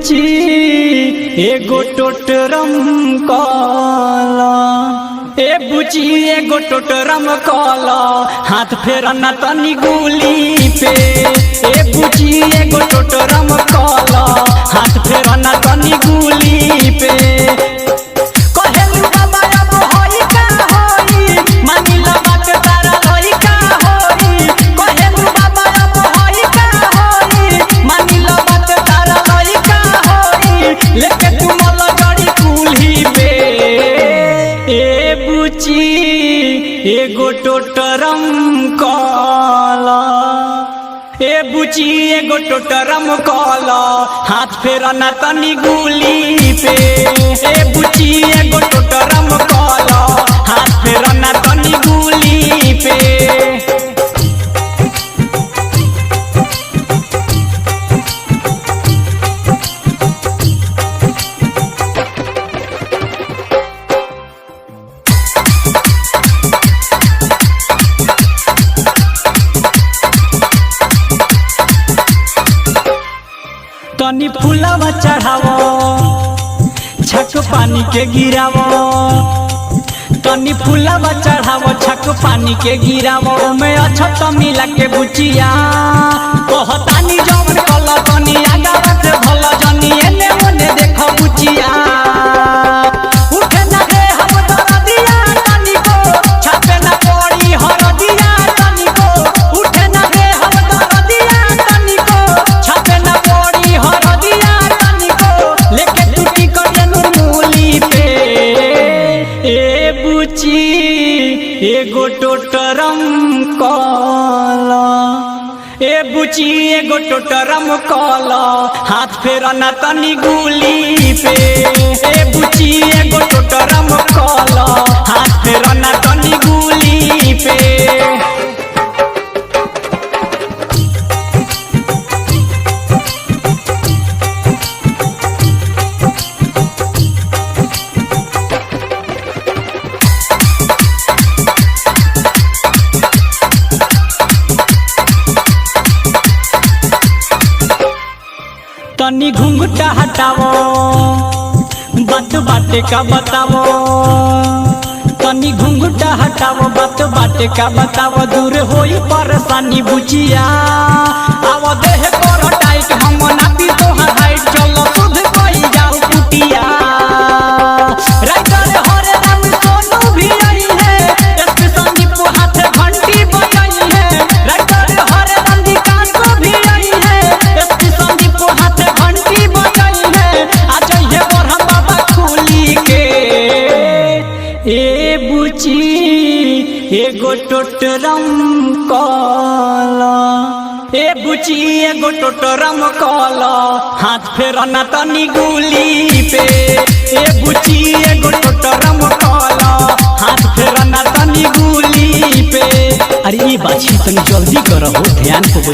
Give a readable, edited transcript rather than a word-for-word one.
बुची एगो टोटरम काला, ए बुची एगो टोटरम काला, हाथ फेरना तनी गुली पे। ए बुची एगो टोटरम काला, हाथ फेरना तनी गुली पे। एगो टोटरम काला, ए बुची एगो टोटरम काला, हाथ फेरना तनी गुली पे। ए बुची एगो टोटरम काला, हाथ फेरना तनी गुली पे। तनी फूलवा चढ़ावो, छक पानी के गिरावो। तनी फूलवा चढ़ावो, छक पानी के गिरावो। में अच्छा तो मिला के बुचिया कहतानी जवन कल तनी आगा से भला जनी एने ओने देखो बुचिया। उठे ना रे हम दरदिया तनी को, छापे ना पड़ी हरदिया तनी को। उठे ना रे हम दरदिया तनी को, छापे ना पड़ी हरदिया तनी को। लेके टूटी करिए नूरमूली पे। ए बुची एगो टोटरम काला, ए बुची एगो टोटरम काला, हाथ फेरना तनी गुली पे। ए बुची एगो टोटरम काला, हाथ फेरना तनी गुली पे। तनी घूंघटा हटावो, बात बाटे का बतावो। तनी घूंघटा हटावो, बात बाटे का बतावो। दूर होई परेशानी बुचिया, आवो देह कर टाइट, हम नापी तोहार हाइट। चलो सुध कोई जाओ कुटिया। राइटर हरे राम सोनू भी आई है, एसपी संदीप हाथ घंटी बजाई है। राइटर हरे राम विकास भी आई है, एसपी संदीप हाथ घंटी बजाई है। आज ये बरहम बाबा खुली के। ए बुची एगो टोटरम काला, ए बुची एगो टोटरम काला, हाथ फेरना तनी गुली पे। ए बुची एगो टोटरम काला, हाथ फेरना तनी गुली पे। अरे ये बात तनी जल्दी करो, ध्यान से।